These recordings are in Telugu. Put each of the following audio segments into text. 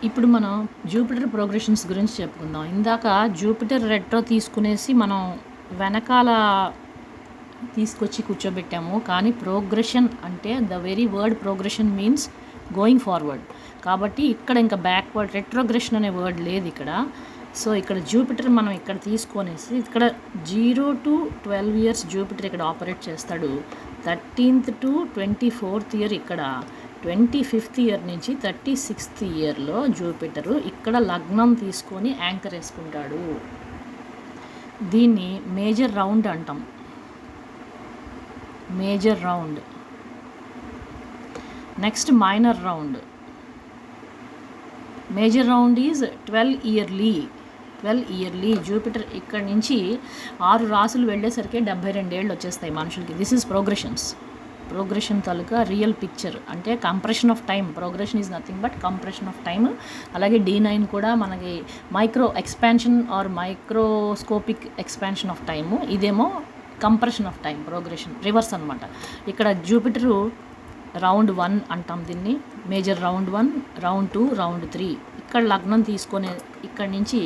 ఇప్పుడు మనం జూపిటర్ ప్రోగ్రెషన్స్ గురించి చెప్పుకుందాం. ఇందాక జూపిటర్ రెట్రో తీసుకునేసి మనం వెనకాల తీసుకొచ్చి కూర్చోబెట్టాము. కానీ ప్రోగ్రెషన్ అంటే the very word progression means going forward. కాబట్టి ఇక్కడ ఇంకా బ్యాక్వర్డ్ రెట్రోగ్రెషన్ అనే వర్డ్ లేదు ఇక్కడ. సో ఇక్కడ జూపిటర్ మనం ఇక్కడ తీసుకొనేసి ఇక్కడ 0 to 12 years జూపిటర్ ఇక్కడ ఆపరేట్ చేస్తాడు. 13th to 24th year ఇక్కడ, 25th year నుంచి 36th yearలో జూపిటరు ఇక్కడ లగ్నం తీసుకొని యాంకర్ వేసుకుంటాడు. దీన్ని మేజర్ రౌండ్ అంటాం. Major round. Next minor round. Major round is 12 yearly. Jupiter ఇక్కడ నుంచి 6 రాసులు వెళ్ళేసరికి 72 ఏళ్ళు వచ్చేస్తాయి మనుషులకి. దిస్ ఈజ్ ప్రోగ్రెషన్ తాలూకా రియల్ పిక్చర్. అంటే compression of time. Progression is nothing but compression of time. అలాగే D9 కూడా మనకి micro expansion or microscopic expansion of time. ఇదేమో compression of time. Progression reverse అనమాట. ఇక్కడ జూపిటరు రౌండ్ 1 అంటాం దీన్ని. Major round 1, round 2, round 3. ఇక్కడ లగ్నం తీసుకొని ఇక్కడ నుంచి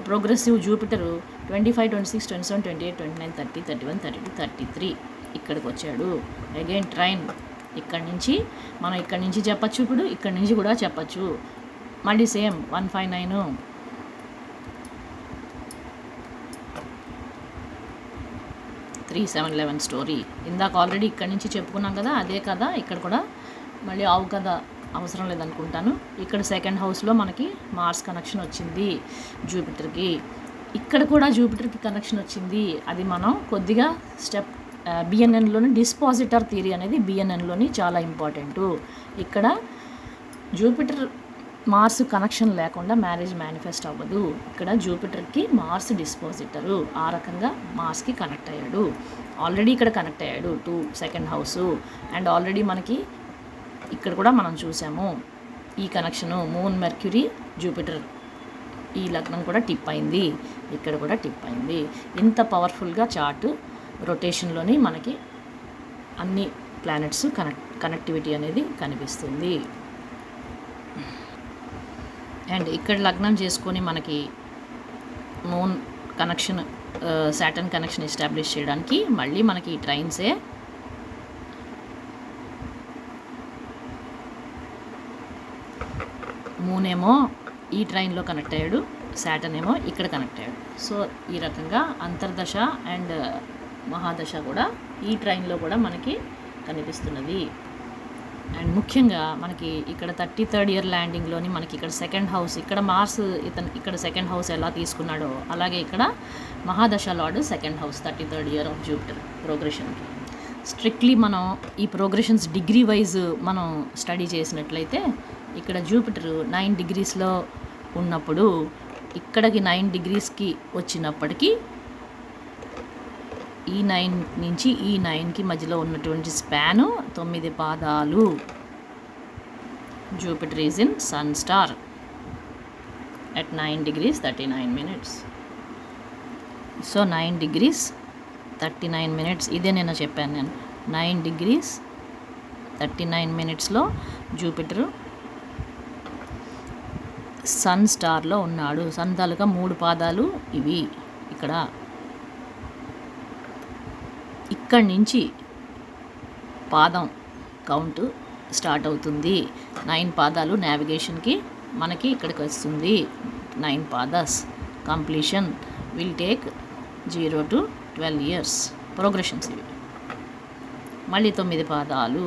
ప్రోగ్రెసివ్ జూపిటరు 25, 26, 27, 28, 29, 30, 31, 32, 33 ఇక్కడికి వచ్చాడు. Again train. ఇక్కడ నుంచి మనం ఇక్కడ నుంచి చెప్పచ్చు, ఇప్పుడు ఇక్కడ నుంచి కూడా చెప్పచ్చు. మళ్ళీ సేమ్ 159. 3711 స్టోరీ. ఇందాక ఆల్రెడీ ఇక్కడ నుంచి చెప్పుకున్నాం కదా, అదే కదా ఇక్కడ కూడా. మళ్ళీ ఆవు కథ అవసరం లేదనుకుంటాను. ఇక్కడ సెకండ్ హౌస్లో మనకి మార్స్ కనెక్షన్ వచ్చింది జూపిటర్కి. ఇక్కడ కూడా జూపిటర్కి కనెక్షన్ వచ్చింది. అది మనం కొద్దిగా స్టెప్ బిఎన్ఎన్లోని డిస్పాజిటర్ థియరీ అనేది బిఎన్ఎన్లోని చాలా ఇంపార్టెంటు. ఇక్కడ జూపిటర్ మార్స్ కనెక్షన్ లేకుండా మ్యారేజ్ మేనిఫెస్ట్ అవ్వదు. ఇక్కడ జూపిటర్కి మార్స్ డిస్పాజిటరు. ఆ రకంగా మార్స్కి కనెక్ట్ అయ్యాడు. ఆల్రెడీ ఇక్కడ కనెక్ట్ అయ్యాడు to second house. And already మనకి ఇక్కడ కూడా మనం చూసాము ఈ కనెక్షను. మూన్, మెర్క్యూరీ, జూపిటర్ ఈ లగ్నం కూడా టిప్ అయింది. ఇక్కడ కూడా టిప్ అయింది. ఇంత పవర్ఫుల్గా చార్ట్ రొటేషన్లోని మనకి అన్ని ప్లానెట్స్ కనెక్టివిటీ అనేది కనిపిస్తుంది. అండ్ ఇక్కడ లగ్నం చేసుకొని మనకి moon connection, Saturn connection establish చేయడానికి మళ్ళీ మనకి ఈ ట్రైన్సే. మూన్ ఏమో ఈ ట్రైన్లో కనెక్ట్ అయ్యాడు, సాటర్న్ ఏమో ఇక్కడ కనెక్ట్ అయ్యాడు. సో ఈ రకంగా అంతర్దశ అండ్ మహాదశ కూడా ఈ ట్రైన్లో కూడా మనకి కనిపిస్తున్నది. అండ్ ముఖ్యంగా మనకి ఇక్కడ 33rd year ల్యాండింగ్లోని మనకి ఇక్కడ సెకండ్ హౌస్, ఇక్కడ మార్స్ ఇక్కడ సెకండ్ హౌస్ ఎలా తీసుకున్నాడో అలాగే ఇక్కడ mahadasha lord second house 33rd year of Jupiter ప్రోగ్రెషన్కి. స్ట్రిక్ట్లీ మనం ఈ ప్రోగ్రెషన్స్ డిగ్రీ వైజ్ మనం స్టడీ చేసినట్లయితే ఇక్కడ జూపిటర్ 9 degreesలో ఉన్నప్పుడు ఇక్కడికి 9 degreesకి వచ్చినప్పటికీ ఈ 9 నుంచి ఈ 9కి మధ్యలో ఉన్నటువంటి స్పాను 9 పాదాలు. Jupiter is in sun star at 9 degrees 39 minutes. So 9 degrees 39 minutes. ఇదే నేను చెప్పాను. నేను 9 degrees 39 minutesలో జూపిటరు సన్ స్టార్లో ఉన్నాడు. సన్ తాలూకా 3 పాదాలు ఇవి. ఇక్కడి నుంచి పాదం కౌంట్ స్టార్ట్ అవుతుంది. 9 పాదాలు నావిగేషన్కి మనకి ఇక్కడికి వస్తుంది. 9 padas completion will take 0 to 12 years progressions ఇవి. మళ్ళీ 9 పాదాలు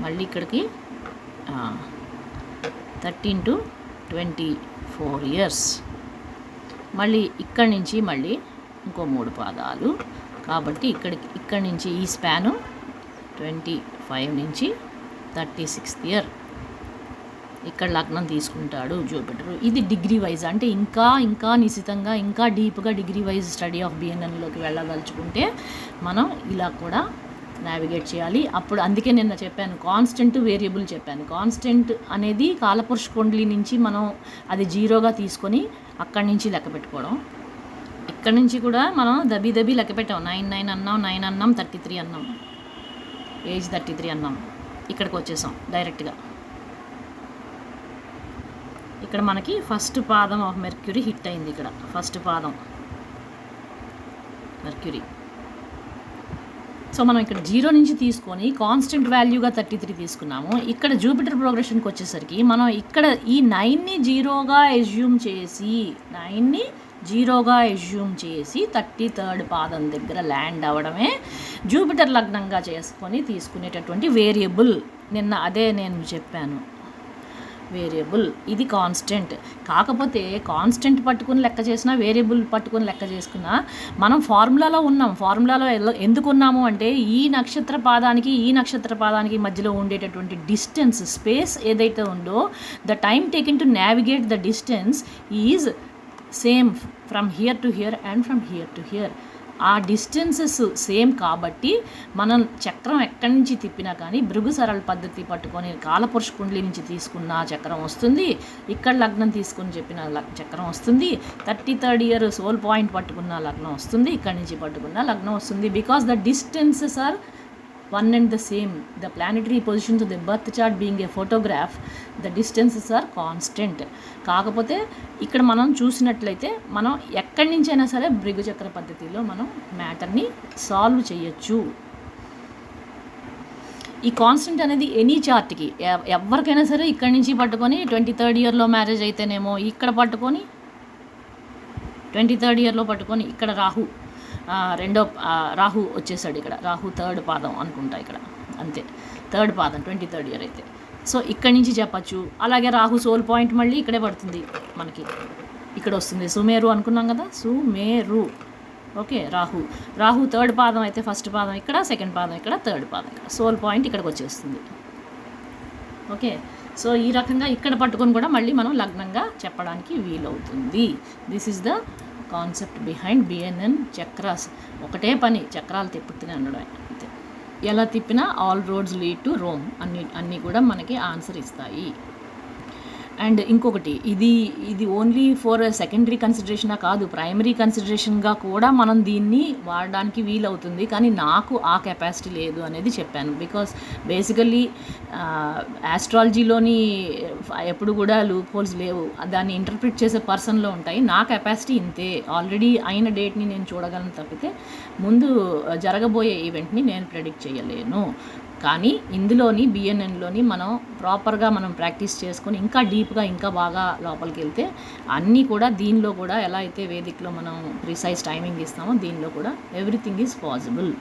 మళ్ళీ ఇక్కడికి 13 to 24 years. మళ్ళీ ఇక్కడి నుంచి మళ్ళీ ఇంకో 3 పాదాలు. కాబట్టి ఇక్కడి నుంచి ఈ స్పాను 25 నుంచి 36th year ఇక్కడ లగ్నం తీసుకుంటాడు జూపిటర్. ఇది డిగ్రీ వైజ్. అంటే ఇంకా నిశితంగా ఇంకా డీప్గా డిగ్రీ వైజ్ స్టడీ ఆఫ్ బిఎన్ఎన్లోకి వెళ్ళదలుచుకుంటే మనం ఇలా కూడా నావిగేట్ చేయాలి. అప్పుడు అందుకే నిన్న చెప్పాను కాన్స్టెంట్ వేరియబుల్ చెప్పాను. కాన్స్టెంట్ అనేది కాలపురుష కుండలి నుంచి మనం అది 0గా తీసుకొని అక్కడి నుంచి లెక్క పెట్టుకోవడం. ఇక్కడ నుంచి కూడా మనం దబి లెక్క పెట్టాం. 9 అన్నాం, 9 అన్నాం, 33 అన్నాం, ఏజ్ 33 అన్నాం. ఇక్కడికి వచ్చేసాం డైరెక్ట్గా. ఇక్కడ మనకి ఫస్ట్ పాదం ఆఫ్ మెర్క్యూరీ హిట్ అయింది. ఇక్కడ ఫస్ట్ పాదం మెర్క్యూరీ. సో మనం ఇక్కడ 0 నుంచి తీసుకొని కాన్స్టెంట్ వాల్యూగా 33 తీసుకున్నాము. ఇక్కడ జూపిటర్ ప్రోగ్రెషన్కి వచ్చేసరికి మనం ఇక్కడ ఈ 9ని 0గా ఎజ్యూమ్ చేసి 33rd పాదం దగ్గర ల్యాండ్ అవ్వడమే జూపిటర్ లగ్నంగా చేసుకొని తీసుకునేటటువంటి వేరియబుల్. నిన్న అదే నేను చెప్పాను, వేరియబుల్ ఇది కాన్స్టెంట్. కాకపోతే కాన్స్టెంట్ పట్టుకుని లెక్క చేసినా, వేరియబుల్ పట్టుకుని లెక్క చేసుకున్నా మనం ఫార్ములాలో ఉన్నాం. ఫార్ములాలో ఎందుకు ఉన్నాము అంటే ఈ నక్షత్ర పాదానికి మధ్యలో ఉండేటటువంటి డిస్టెన్స్, స్పేస్ ఏదైతే ఉందో, the time taken to navigate the distance is same from here to hear and from here to hear. ఆ డిస్టెన్సెస్ సేమ్ కాబట్టి మనం చక్రం ఎక్కడి నుంచి తిప్పినా కానీ భృగు సరళ పద్ధతి పట్టుకొని కాలపురుష కుండలి నుంచి తీసుకున్న చక్రం వస్తుంది, ఇక్కడ లగ్నం తీసుకుని చెప్పిన చక్రం వస్తుంది, 33rd ఇయర్ సోల్ పాయింట్ పట్టుకున్న లగ్నం వస్తుంది, ఇక్కడి నుంచి పట్టుకున్న లగ్నం వస్తుంది. Because the distances are one and the same. The planetary positions of the birth chart being a photograph, the distances are constant. కాకపోతే ఇక్కడ మనం చూసినట్లయితే మనం ఎక్కడి నుంచైనా సరే భృగు చక్ర పద్ధతిలో మనం మ్యాటర్ని సాల్వ్ చేయొచ్చు. ఈ కాన్స్టెంట్ అనేది ఎనీ చార్ట్కి ఎవరికైనా సరే ఇక్కడి నుంచి పట్టుకొని 23rd ఇయర్లో మ్యారేజ్ అయితేనేమో ఇక్కడ పట్టుకొని 23rd ఇయర్లో పట్టుకొని ఇక్కడ రాహు వచ్చేసాడు. ఇక్కడ రాహు 3rd పాదం అనుకుంటా, ఇక్కడ అంతే 3rd పాదం 23rd ఇయర్ అయితే. సో ఇక్కడి నుంచి చెప్పచ్చు. అలాగే రాహు సోల్ పాయింట్ మళ్ళీ ఇక్కడే పడుతుంది మనకి, ఇక్కడ వస్తుంది. సుమేరు అనుకున్నాం కదా, సుమేరు. ఓకే, రాహు 3rd పాదం అయితే ఫస్ట్ పాదం ఇక్కడ, సెకండ్ పాదం ఇక్కడ, 3rd పాదం ఇక్కడ, సోల్ పాయింట్ ఇక్కడికి వచ్చేస్తుంది. ఓకే, సో ఈ రకంగా ఇక్కడ పట్టుకొని కూడా మళ్ళీ మనం లగ్నంగా చెప్పడానికి వీలవుతుంది. This is the concept behind BNN chakras. ఒకటే పని, చక్రాలు తిప్పుతూనే ఉండడం అంతే. ఎలా తిప్పినా all roads lead to Rome అన్నీ కూడా మనకి ఆన్సర్ ఇస్తాయి. అండ్ ఇంకొకటి, ఇది ఓన్లీ ఫర్ సెకండరీ కన్సిడరేషనా కాదు, ప్రైమరీ కన్సిడరేషన్గా కూడా మనం దీన్ని వాడడానికి వీలవుతుంది. కానీ నాకు ఆ కెపాసిటీ లేదు అనేది చెప్పాను. బికాస్ బేసికల్లీ ఆస్ట్రాలజీలోని ఎప్పుడు కూడా లూప్ హోల్స్ లేవు, దాన్ని ఇంటర్ప్రిట్ చేసే పర్సన్లో ఉంటాయి. నా కెపాసిటీ ఇంతే. ఆల్రెడీ అయిన డేట్ని నేను చూడగలను తప్పితే ముందు జరగబోయే ఈవెంట్ని నేను ప్రెడిక్ట్ చేయలేను. కానీ ఇందులోని బిఎన్ఎన్లోని మనం ప్రాపర్గా మనం ప్రాక్టీస్ చేసుకొని ఇంకా డీప్గా ఇంకా బాగా లోపలికి వెళ్తే అన్నీ కూడా దీనిలో కూడా ఎలా అయితే వేదికలో మనం ప్రిసైజ్ టైమింగ్ ఇస్తామో దీనిలో కూడా ఎవ్రీథింగ్ ఈజ్ పాసిబుల్.